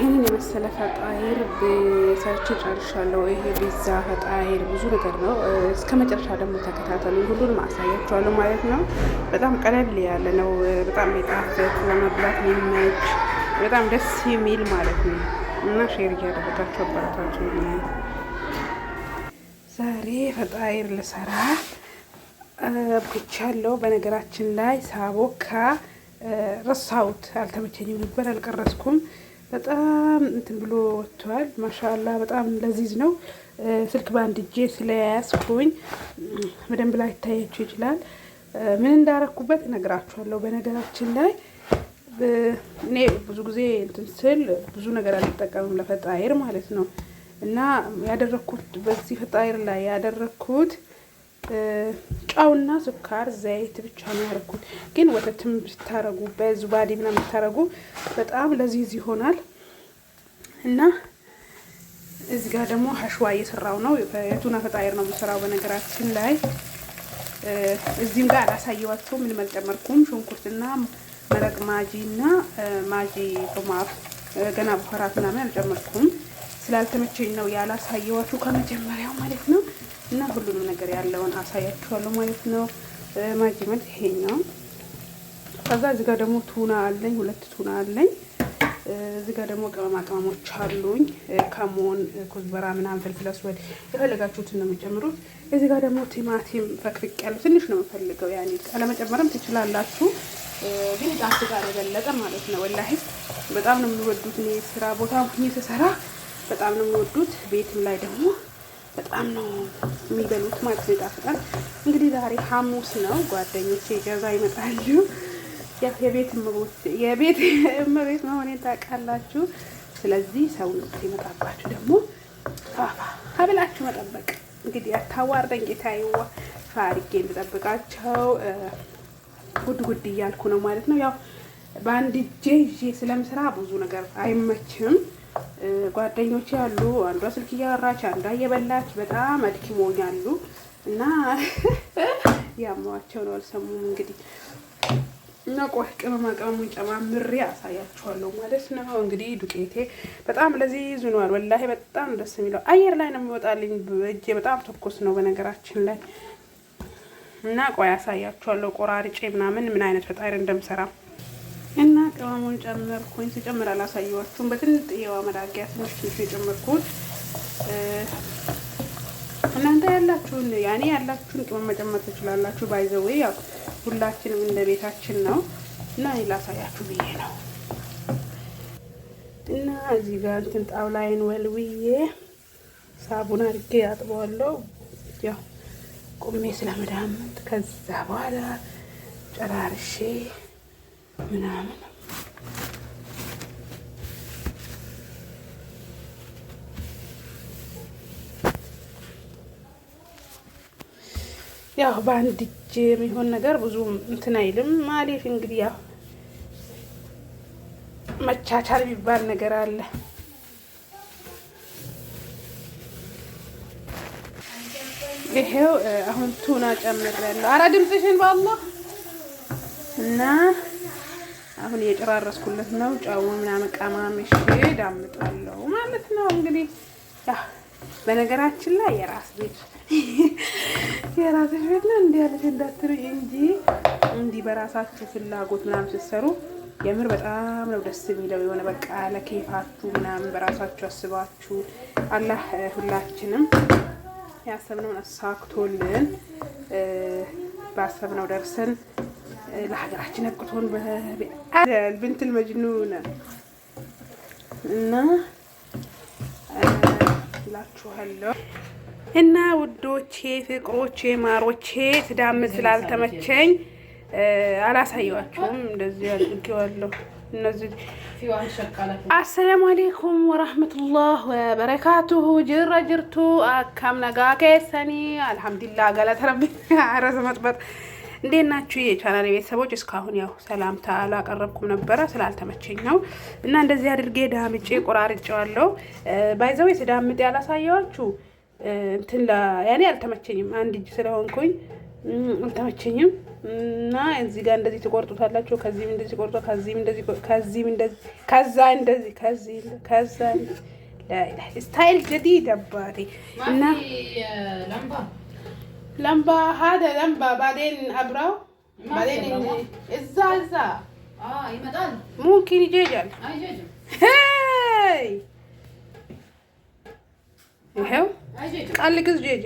ይህንን የመሰለ ፈጣይር በሰርች ጨርሻለሁ። ይሄ ቢዛ ፈጣይር ብዙ ነገር ነው። እስከ መጨረሻ ደግሞ ተከታተሉ፣ ሁሉንም አሳያችኋለሁ ማለት ነው። በጣም ቀለል ያለ ነው። በጣም የጣፈጥ ለመብላት የሚመች በጣም ደስ የሚል ማለት ነው። እና ሼር እያደረጋችሁ አበረታችሁ። ዛሬ ፈጣይር ልሰራ ብቻለሁ። በነገራችን ላይ ሳቦካ ረሳሁት፣ አልተመቸኝም ነበር፣ አልቀረስኩም። በጣም እንትን ብሎ ወጥቷል። ማሻአላ በጣም ለዚዝ ነው። ስልክ በአንድ እጄ ስለያዝኩኝ በደንብ ላይ ይታያችሁ ይችላል። ምን እንዳረኩበት እነግራችኋለሁ። በነገራችን ላይ እኔ ብዙ ጊዜ እንትን ስል ብዙ ነገር አልጠቀምም ለፈጣይር ማለት ነው። እና ያደረኩት በዚህ ፈጣይር ላይ ያደረኩት ጨውና ስኳር ዘይት ብቻ ነው ያደረኩት። ግን ወተትም ብታረጉ በዙባዲ ምናምን ብታረጉ በጣም ለዚዝ ይሆናል። እና እዚህ ጋር ደግሞ ሀሽዋ እየሰራው ነው። የቱና ፈጣይር ነው የምሰራው። በነገራችን ላይ እዚህም ጋር አላሳየዋችሁም፣ ምንም አልጨመርኩም። ሽንኩርትና መረቅ ማጂና ማጂ ቶማት ገና በኋራት ምናምን አልጨመርኩም። ስላልተመቸኝ ነው ያላሳየዋችሁ ከመጀመሪያው ማለት ነው። እና ሁሉንም ነገር ያለውን አሳያችኋለሁ ማለት ነው። ማጂ ማለት ይሄኛው። ከዛ እዚህ ጋር ደግሞ ቱና አለኝ፣ 2 ቱና አለኝ። እዚህ ጋር ደግሞ ቅመማ ቅመሞች አሉኝ። ከሞን፣ ኩዝበራ ምናምን፣ ፍልፍል አስወድ የፈለጋችሁትን ነው የምጨምሩት። እዚህ ጋር ደግሞ ቲማቲም ፈክፍቅ ያለ ትንሽ ነው የምፈልገው። ያኔ አለመጨመርም ትችላላችሁ፣ ግን ጣፍ ጋር የበለጠ ማለት ነው። ወላሂ በጣም ነው የሚወዱት። እኔ ስራ ቦታ ሁኜ ስሰራ በጣም ነው የሚወዱት። ቤትም ላይ ደግሞ በጣም ነው የሚበሉት ማለት ነው። ይጣፍጣል። እንግዲህ ዛሬ ሐሙስ ነው። ጓደኞቼ ጀዛ ይመጣሉ። የቤት እመቤት መሆኔን ታውቃላችሁ። ስለዚህ ሰውነት ይመጣባችሁ ደግሞ ፋፋ ሀብላችሁ መጠበቅ እንግዲህ አታዋርደኝ ጌታዬዋ። ፋሪጌ እንድጠብቃቸው ጉድ እያልኩ ነው ማለት ነው። ያው በአንድ እጄ ይዤ ስለምስራ ብዙ ነገር አይመችም። ጓደኞቼ ያሉ አንዷ ስልክ እያወራች አንዷ እየበላች በጣም አድክሞኛሉ እና ያማዋቸው ነው፣ አልሰሙም እንግዲህ። እና ቆይ ቅመማ ቅመሙን ጨማምሬ አሳያችኋለሁ ማለት ነው። እንግዲህ ዱቄቴ በጣም ለዚህ ይዙኗል። ወላሂ በጣም ደስ የሚለው አየር ላይ ነው የሚወጣልኝ። እጄ በጣም ትኩስ ነው በነገራችን ላይ። እና ቆይ አሳያችኋለሁ ቆራርጬ ምናምን ምን አይነት ፈጣይር እንደምሰራ እና ቅመሙን ጨመርኩኝ። ሲጨምር አላሳየዋችሁም። በትንጥዬዋ መዳጊያ ትንሽ የጨመርኩት። እናንተ ያላችሁን ያላችሁን ቅመም መጨመር ትችላላችሁ። ባይዘዌ ያው ሁላችንም እንደ ቤታችን ነው። እና እኔ ላሳያችሁ ብዬ ነው። እና እዚህ ጋር እንትን ጣውላይን ወልውዬ ሳቡን አድርጌ አጥበዋለሁ። ያው ቁሜ ስለመዳመጥ ከዛ በኋላ ጨራርሼ ምናምን ያው በአንድ እጅ የሚሆን ነገር ብዙ እንትን አይልም። ማሌፍ እንግዲህ ያው መቻቻል የሚባል ነገር አለ። ይሄው አሁን ቱና ጨምሬያለሁ። ኧረ ድምፅሽን በአላህ። እና አሁን እየጨራረስኩለት ነው። ጫው ምናምን ቀማምሼ ዳምጣለሁ ማለት ነው። እንግዲህ ያው በነገራችን ላይ የራስሽ ቤት ነው እንዲህ ያለሽ እንዳትሩኝ እንጂ እንዲህ በራሳችሁ ፍላጎት ምናምን ስትሰሩ የምር በጣም ነው ደስ የሚለው። የሆነ በቃ ለኬፋችሁ ምናምን በራሳችሁ አስባችሁ አላህ ሁላችንም ያሰብነውን አሳክቶልን ባሰብነው ደርሰን ለሀገራችን አብቅቶን ብንትል መጅኑን እና እላችኋለሁ። እና ውዶቼ፣ ፍቅሮቼ፣ ማሮቼ ትዳምጥ ስላልተመቸኝ አላሳየዋችሁም። እንደዚህ አድርጌዋለሁ። እነዚህ አሰላሙ አለይኩም ወራህመቱላህ ወበረካቱሁ። ጅርቱ አካም ነጋ ከሰኒ አልሐምዱሊላህ ገለተ ረቢ አረዘ መጥበጥ። እንዴት ናችሁ የቻናል ቤተሰቦች? እስካሁን ያው ሰላምታ አላቀረብኩም ነበረ ስላልተመቸኝ ነው። እና እንደዚህ አድርጌ ዳምጬ ቆራርጬዋለሁ። ባይዘው ስዳምጥ ያላሳየዋችሁ እንትን ያኔ አልተመቸኝም። አንድ እጅ ስለሆንኩኝ አልተመቸኝም። እና እዚህ ጋር እንደዚህ ትቆርጡታላችሁ። ከዚህም እንደዚህ ቆርጦ ከዚህም እንደዚህ ከዛ እንደዚህ ከዛ ስታይል ጀዲድ አባቴ እና ለምባ هذا لمبة بعدين أبرو بعدين إزا يمدال ممكن يجيجل هاي ይሄው ቃል ግዝ ጄጄ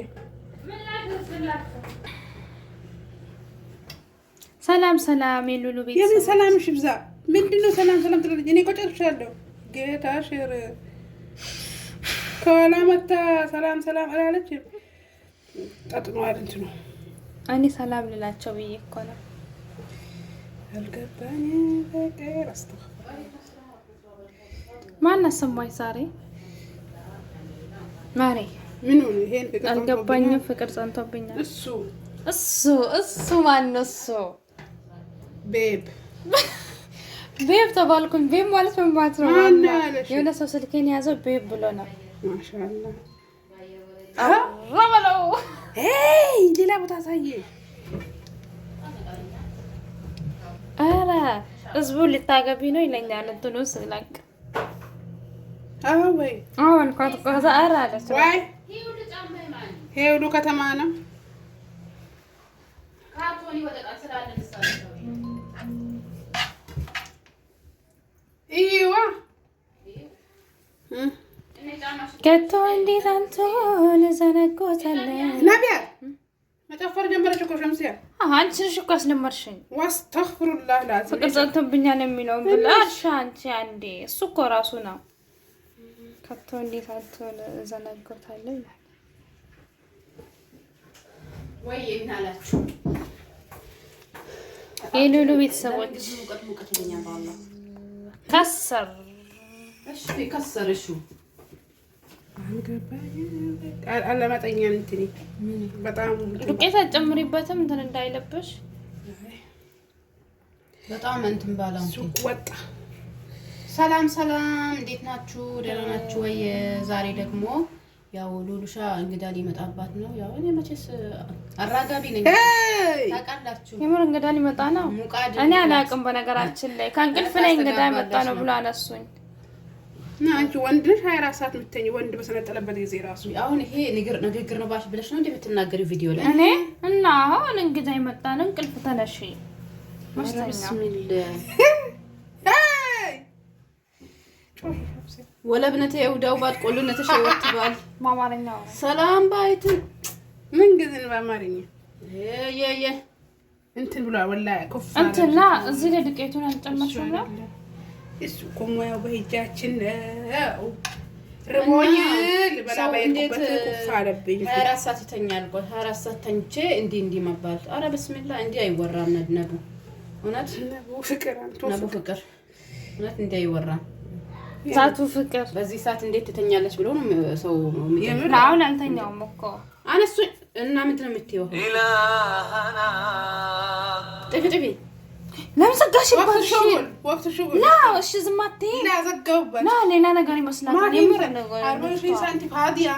ሰላም ሰላም የሉሉ ቤት የምን ሰላም ሽብዛ ምንድነው ሰላም ትላለች። እኔ ቆጨርሻለሁ ጌታ ሽር ከኋላ መታ ሰላም አላለች። ጠጥኗል እንት ነው እኔ ሰላም ልላቸው ብዬ እኮ ነው። አልገባኝ ፍቅር አስተኸፋይ ማን አሰማኝ ዛሬ ማሬ ምን ሆነ? ይሄን ፍቅር አልገባኝም። ፍቅር ጸንቶብኛል። እሱ ማን ነው? እሱ ቤብ ተባልኩኝ። ቤብ ማለት ምን ማለት ነው? የሆነ ሰው ስልኬን ያዘው ቤብ ብሎ ነው። ማሻአላ ረበለው ሌላ ቦታ ሳየ ኧረ ህዝቡ ልታገቢ ነው ይለኛል። እንትኑ ስላቅ ወይ አሁን ከዛ ኧረ አለች ወይ ይሄ ሁሉ ከተማ ነው። ከቶ እንዴት አንተን ዘነጎታለህ ነቢያ መጨፈር ጀመረች እኮ ሸምሲያ። አንቺ ነሽ እኮ አስለመርሽኝ። ወስተግፍሩላህ ላዚ ፍቅር ጸንቶብኛል የሚለው ብለሽ አንቺ አንዴ እሱ እኮ ራሱ ነው። ከቶ እንዴት አንተን ዘነጎታለህ ወይ እናላችሁ የሉሉ ቤተሰቦች ከሰር እሺ ከሰርሹ አለመጠኛ እንትኔ በጣም ዱቄት አጨምሪበትም እንትን እንዳይለብሽ በጣም እንትን ባላው ሱቅ ወጣ። ሰላም እንዴት ናችሁ? ደህና ናችሁ ወይ? ዛሬ ደግሞ ያው ሉሉሻ እንግዳ ሊመጣባት ነው። ያው እኔ መቼስ አራጋቢ ነኝ ታውቃላችሁ። የምር እንግዳ ሊመጣ ነው። እኔ አላውቅም። በነገራችን ላይ ከእንቅልፍ ላይ እንግዳ መጣ ነው ብሎ አነሱኝ። እና አንቺ ወንድ ነሽ 24 ሰዓት የምትተኝ ወንድ በሰነጠለበት ጊዜ ራሱ አሁን ይሄ ንግግር ነው ባሽ ብለሽ ነው እንዴ የምትናገሪው ቪዲዮ ላይ? እኔ እና አሁን እንግዳ ይመጣ ነው እንቅልፍ ተነሺ ማስተኛ ወለብነቴ ውዳው ባጥ ቆሉነቴ ሸውት ባል ማማረኛ ሰላም ባይት ምን ግዝን በአማርኛ የ እንትን ብሏ ወላሂ ኮፋ እንትና እዚህ ላይ ዱቄቱን አልጨመርሽም ነው እሱ ኮሞያው በእጃችን ነው ረሞኝ ለበላ ባይቆበት ኮፋ አለብኝ። 24 ሰዓት ይተኛል። 24 ሰዓት ተኝቼ እንዲ መባል አረ በስሚላ እንዲ አይወራም። ነብነቡ እውነት ነቡ ፍቅር አንተ ነቡ ፍቅር እውነት እንዲ አይወራም። ዛቱ ፍቅር በዚህ ሰዓት እንዴት ትተኛለች ብሎ ነው ሰው የሚለው። አሁን አልተኛውም እኮ አነሱ እና ምንድነው የምትይው? ኢላሃና ጥፍጥፊ ለምን ዘጋሽ? ወቅቱ ሹ ና እሺ ዝም አትይ። ና ዘጋውበት ና ሌላ ነገር ይመስላል። የምር ነገር 40 ሳንቲም ሀዲያ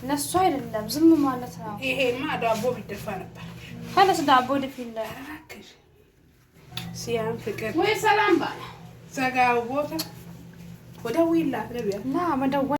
ለሱ አይደለም ዝም ማለት ነው። ይሄማ ዳቦ ቢደፋ ነበር። ካለስ ዳቦ ድፊል ሲያም ፍቅር ወይ ሰላም ባለ ዘጋው ቦታ ወደውይላ ለቢያ ና መደወል